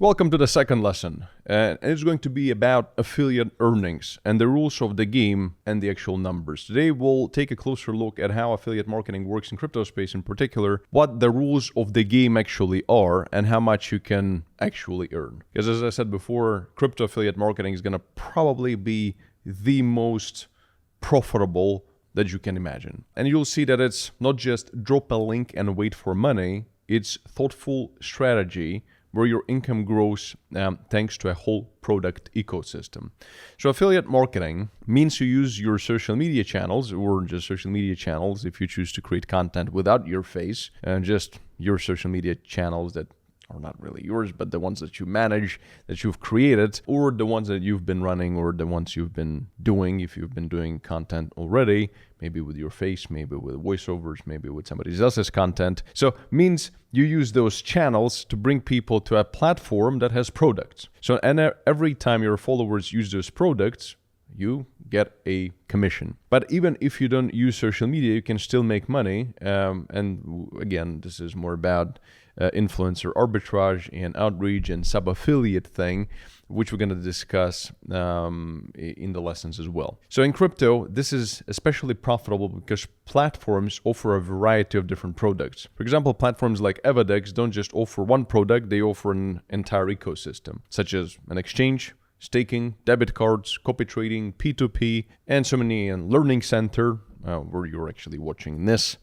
Welcome to the second lesson, and it's going to be about affiliate earnings and the rules of the game and the actual numbers. Today we'll take a closer look at how affiliate marketing works in crypto space in particular, what the rules of the game actually are, and how much you can actually earn. Because as I said before, crypto affiliate marketing is going to probably be the most profitable that you can imagine. And you'll see that it's not just drop a link and wait for money, it's thoughtful strategy where your income grows thanks to a whole product ecosystem. So affiliate marketing means you use your social media channels, or just social media channels if you choose to create content without your face, and just your social media channels that are not really yours, but the ones that you manage, that you've created, or the ones that you've been running, or the ones you've been doing, if you've been doing content already, maybe with your face, maybe with voiceovers, maybe with somebody else's content. So means you use those channels to bring people to a platform that has products. So and every time your followers use those products, you get a commission. But even if you don't use social media, you can still make money. And again, this is more about influencer arbitrage and outreach and sub-affiliate thing, which we're going to discuss in the lessons as well. So in crypto, this is especially profitable because platforms offer a variety of different products. For example, platforms like Avadex don't just offer one product, they offer an entire ecosystem, such as an exchange, staking, debit cards, copy trading, P2P, and so many, and learning center, where you're actually watching this.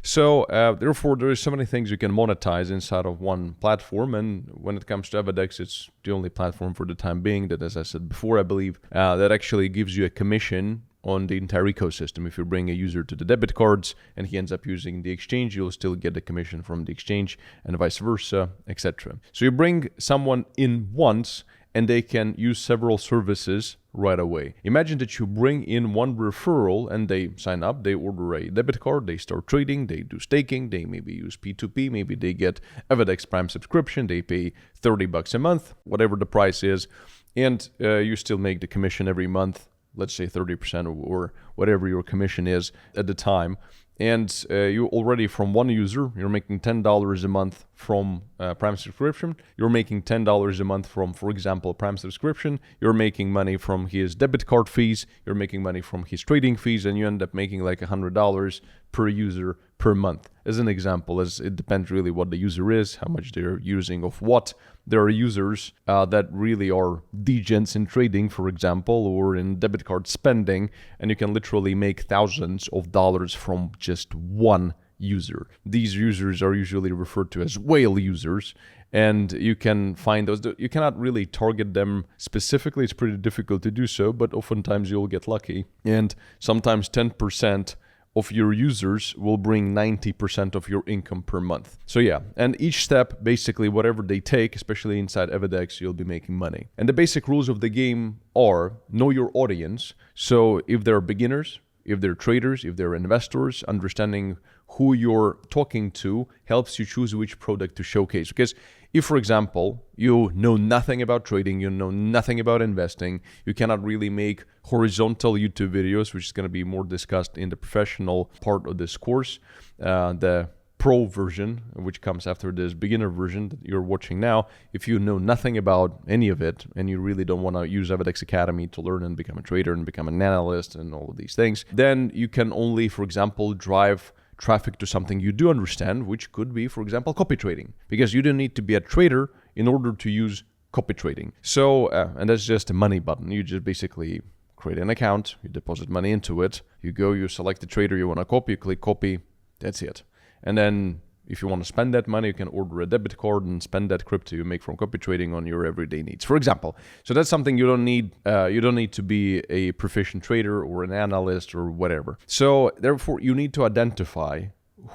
So therefore, there are so many things you can monetize inside of one platform. And when it comes to Avadex, it's the only platform for the time being that, as I said before, I believe, that actually gives you a commission on the entire ecosystem. If you bring a user to the debit cards and he ends up using the exchange, you'll still get a commission from the exchange and vice versa, etc. So you bring someone in once and they can use several services right away. Imagine that you bring in one referral and they sign up, they order a debit card, they start trading, they do staking, they maybe use P2P, maybe they get Avadex Prime subscription, they pay $30 a month, whatever the price is, and you still make the commission every month, let's say 30% or whatever your commission is at the time. And you already, from one user, you're making $10 a month from Prime subscription. You're making $10 a month from, for example, Prime subscription. You're making money from his debit card fees. You're making money from his trading fees, and you end up making like $100 per user per month. As an example, as it depends really what the user is, how much they're using of what. There are users that really are degens in trading, for example, or in debit card spending, and you can literally make thousands of dollars from just one user. These users are usually referred to as whale users, and you can find those. You cannot really target them specifically. It's pretty difficult to do so, but oftentimes you'll get lucky. And sometimes 10% of your users will bring 90% of your income per month. So yeah, and each step, basically whatever they take, especially inside Avadex, you'll be making money. And the basic rules of the game are know your audience. So if they're beginners, if they're traders, if they're investors, understanding who you're talking to helps you choose which product to showcase. Because if, for example, you know nothing about trading, you know nothing about investing, you cannot really make horizontal YouTube videos, which is going to be more discussed in the professional part of this course, the pro version, which comes after this beginner version that you're watching now. If you know nothing about any of it and you really don't want to use Avadex Academy to learn and become a trader and become an analyst and all of these things, then you can only, for example, drive traffic to something you do understand, which could be, for example, copy trading, because you don't need to be a trader in order to use copy trading. So, and that's just a money button. You just basically create an account, you deposit money into it, you go, you select the trader you want to copy, you click copy, that's it. And then if you want to spend that money, you can order a debit card and spend that crypto you make from copy trading on your everyday needs, for example. So that's something you don't need. You don't need to be a proficient trader or an analyst or whatever. So therefore, you need to identify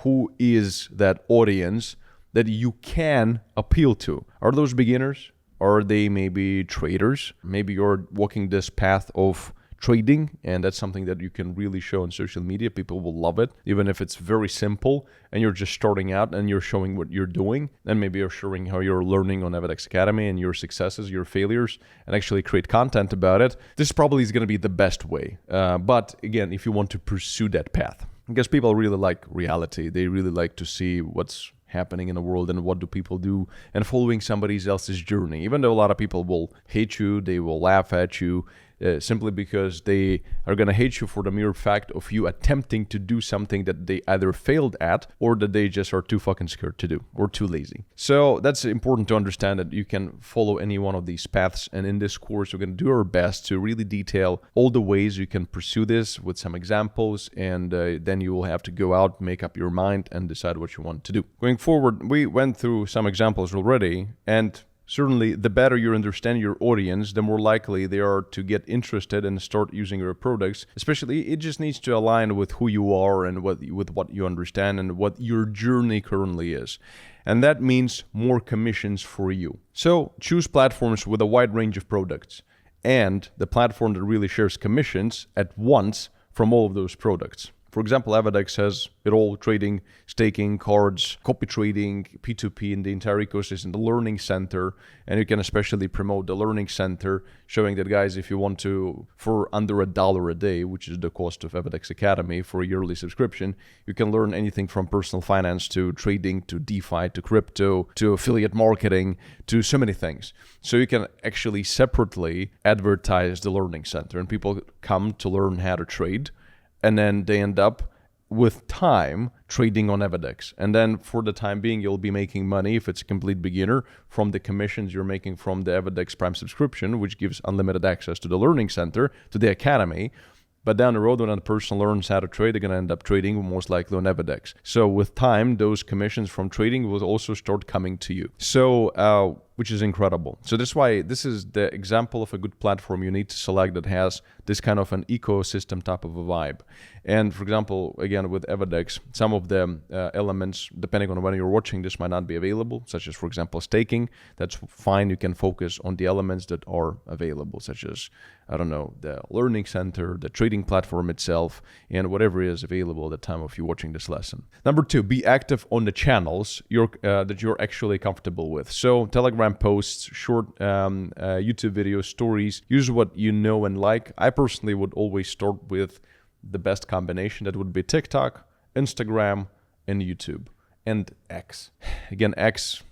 who is that audience that you can appeal to. Are those beginners? Are they maybe traders? Maybe you're walking this path of trading, and that's something that you can really show on social media. People will love it, even if it's very simple and you're just starting out and you're showing what you're doing. And maybe you're showing how you're learning on Avadex Academy and your successes, your failures, and actually create content about it. This probably is going to be the best way. But again, if you want to pursue that path, because people really like reality, they really like to see what's happening in the world and what do people do, and following somebody else's journey. Even though a lot of people will hate you, they will laugh at you, simply because they are going to hate you for the mere fact of you attempting to do something that they either failed at or that they just are too fucking scared to do or too lazy. So that's important to understand, that you can follow any one of these paths. And in this course, we're going to do our best to really detail all the ways you can pursue this with some examples. And then you will have to go out, make up your mind, and decide what you want to do. Going forward, we went through some examples already, and certainly, the better you understand your audience, the more likely they are to get interested and start using your products. Especially, it just needs to align with who you are and with what you understand and what your journey currently is. And that means more commissions for you. So choose platforms with a wide range of products and the platform that really shares commissions at once from all of those products. For example, AvaDex has it all: trading, staking, cards, copy trading, P2P in the entire ecosystem, the Learning Center. And you can especially promote the Learning Center, showing that, guys, if you want to, for under $1 a day, which is the cost of AvaDex Academy for a yearly subscription, you can learn anything from personal finance to trading to DeFi to crypto to affiliate marketing to so many things. So you can actually separately advertise the Learning Center, and people come to learn how to trade. And then they end up with time trading on AvaDex. And then for the time being, you'll be making money, if it's a complete beginner, from the commissions you're making from the AvaDex Prime subscription, which gives unlimited access to the Learning Center, to the Academy. But down the road, when a person learns how to trade, they're going to end up trading most likely on AvaDex. So with time, those commissions from trading will also start coming to you. So, which is incredible. So that's why this is the example of a good platform you need to select that has this kind of an ecosystem type of a vibe. And for example, again, with AvaDex, some of the elements, depending on when you're watching this, might not be available, such as, for example, staking. That's fine. You can focus on the elements that are available, such as, I don't know, the Learning Center, the trading platform itself, and whatever is available at the time of you watching this lesson. Number 2, be active on the channels that you're actually comfortable with. So Telegram posts, short YouTube videos, stories. Use what you know and like. I personally would always start with the best combination. That would be TikTok, Instagram, and YouTube, and X. Again, X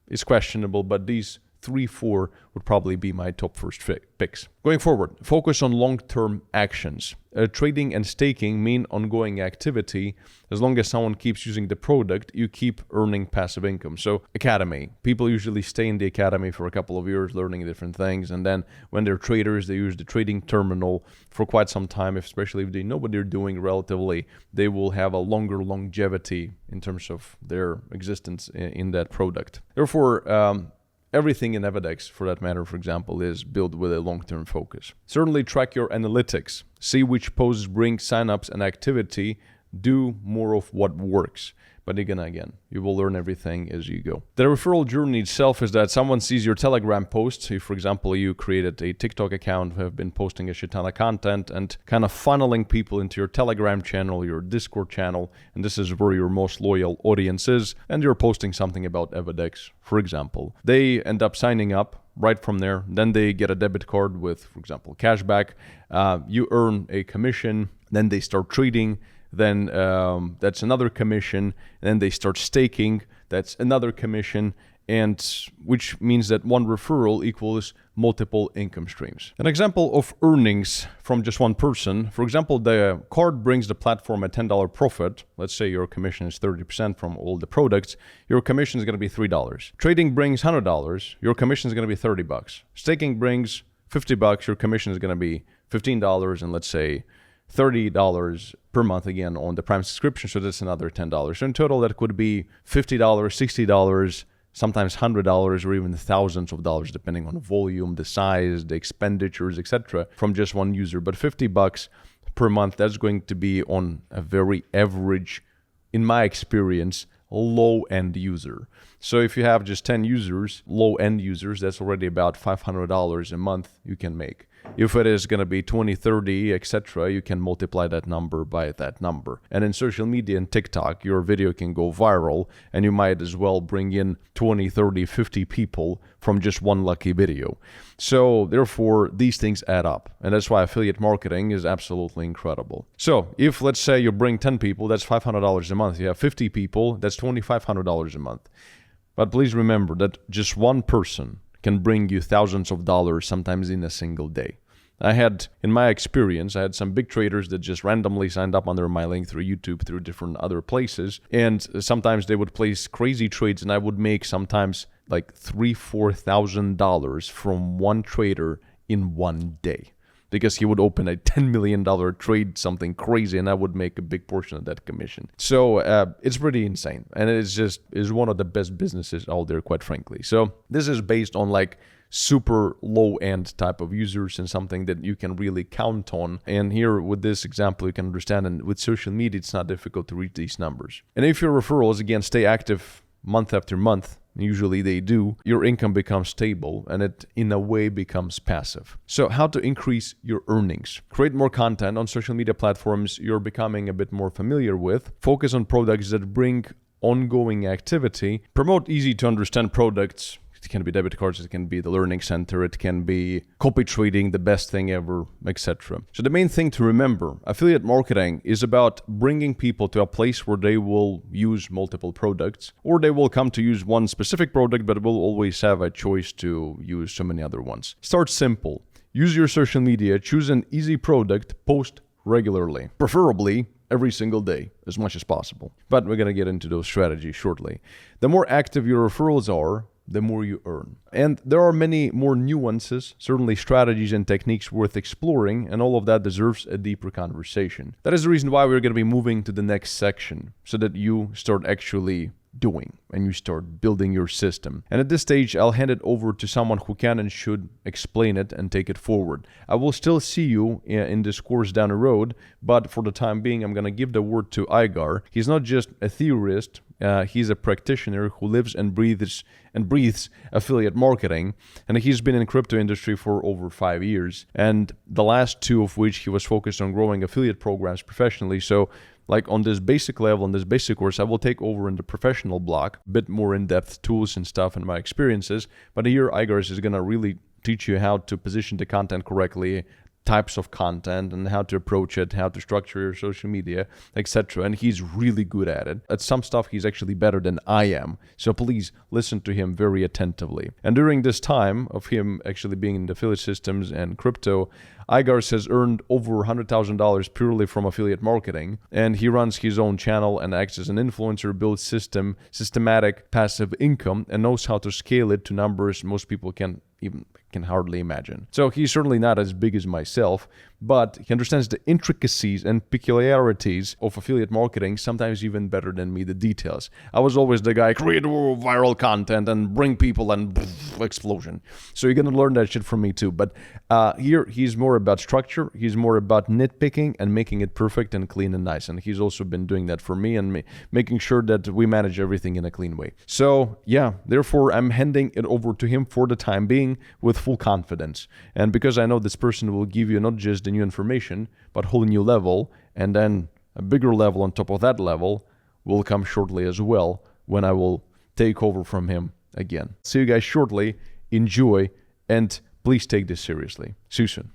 is questionable, but these 3-4 would probably be my top first picks. Going forward, focus on long-term actions. Trading and staking mean ongoing activity. As long as someone keeps using the product, you keep earning passive income. So Academy, people usually stay in the Academy for a couple of years learning different things. And then when they're traders, they use the trading terminal for quite some time, especially if they know what they're doing relatively. They will have a longer longevity in terms of their existence in that product. Therefore, everything in AvaDex, for that matter, for example, is built with a long-term focus. Certainly track your analytics. See which posts bring signups and activity. Do more of what works. But again, you will learn everything as you go. The referral journey itself is that someone sees your Telegram post. If, for example, you created a TikTok account, have been posting a shit ton of content and kind of funneling people into your Telegram channel, your Discord channel, and this is where your most loyal audience is, and you're posting something about AvaDex, for example. They end up signing up right from there. Then they get a debit card with, for example, cashback. You earn a commission. Then they start trading. Then that's another commission. Then they start staking. That's another commission. And which means that one referral equals multiple income streams. An example of earnings from just one person. For example, the card brings the platform a $10 profit. Let's say your commission is 30% from all the products. Your commission is going to be $3. Trading brings $100. Your commission is going to be $30. Staking brings $50. Your commission is going to be $15. And let's say $30 per month again on the Prime subscription. So that's another $10. So in total, that could be $50, $60, sometimes $100 or even thousands of dollars, depending on the volume, the size, the expenditures, etc., from just one user. But $50 per month, that's going to be on a very average, in my experience, low-end user. So if you have just 10 users, low-end users, that's already about $500 a month you can make. If it is going to be 20, 30, etc., you can multiply that number by that number. And in social media and TikTok, your video can go viral, and you might as well bring in 20, 30, 50 people from just one lucky video. So therefore, these things add up. And that's why affiliate marketing is absolutely incredible. So if, let's say, you bring 10 people, that's $500 a month. You have 50 people, that's $2,500 a month. But please remember that just one person can bring you thousands of dollars, sometimes in a single day. In my experience, I had some big traders that just randomly signed up under my link through YouTube, through different other places. And sometimes they would place crazy trades, and I would make sometimes like $3,000-$4,000 from one trader in one day. Because he would open a $10 million trade, something crazy, and I would make a big portion of that commission. So it's pretty insane. And is one of the best businesses out there, quite frankly. So this is based on like super low-end type of users and something that you can really count on. And here with this example, you can understand, and with social media, it's not difficult to reach these numbers. And if your referrals, again, stay active month after month, usually they do, your income becomes stable and it in a way becomes passive. So how to increase your earnings? Create more content on social media platforms you're becoming a bit more familiar with. Focus on products that bring ongoing activity. Promote easy to understand products. It can be debit cards, it can be the learning center, it can be copy trading, the best thing ever, etc. So the main thing to remember, affiliate marketing is about bringing people to a place where they will use multiple products, or they will come to use one specific product, but will always have a choice to use so many other ones. Start simple. Use your social media, choose an easy product, post regularly, preferably every single day, as much as possible. But we're going to get into those strategies shortly. The more active your referrals are, the more you earn. And there are many more nuances, certainly strategies and techniques worth exploring, and all of that deserves a deeper conversation. That is the reason why we're going to be moving to the next section, so that you start actually doing and you start building your system. And at this stage, I'll hand it over to someone who can and should explain it and take it forward. I will still see you in this course down the road, but for the time being, I'm going to give the word to Igar. He's not just a theorist, he's a practitioner who lives and breathes affiliate marketing, and he's been in crypto industry for over 5 years, and the last 2 of which he was focused on growing affiliate programs professionally. So like on this basic level, in this basic course, I will take over in the professional block, a bit more in-depth tools and stuff and my experiences. But here, Igar is going to really teach you how to position the content correctly, types of content, and how to approach it, how to structure your social media, etc. And he's really good at it. At some stuff, he's actually better than I am. So please listen to him very attentively. And during this time of him actually being in the affiliate systems and crypto, Igars has earned over $100,000 purely from affiliate marketing, and he runs his own channel and acts as an influencer, builds systematic passive income, and knows how to scale it to numbers most people can hardly imagine. So he's certainly not as big as myself, but he understands the intricacies and peculiarities of affiliate marketing, sometimes even better than me, the details. I was always the guy, create viral content and bring people and explosion. So you're going to learn that shit from me too. But here, he's more about structure. He's more about nitpicking and making it perfect and clean and nice. And he's also been doing that for me and making sure that we manage everything in a clean way. So yeah, therefore, I'm handing it over to him for the time being with full confidence. And because I know this person will give you not just the new information, but whole new level, and then a bigger level on top of that level will come shortly as well when I will take over from him again. See you guys shortly. Enjoy, and please take this seriously. See you soon.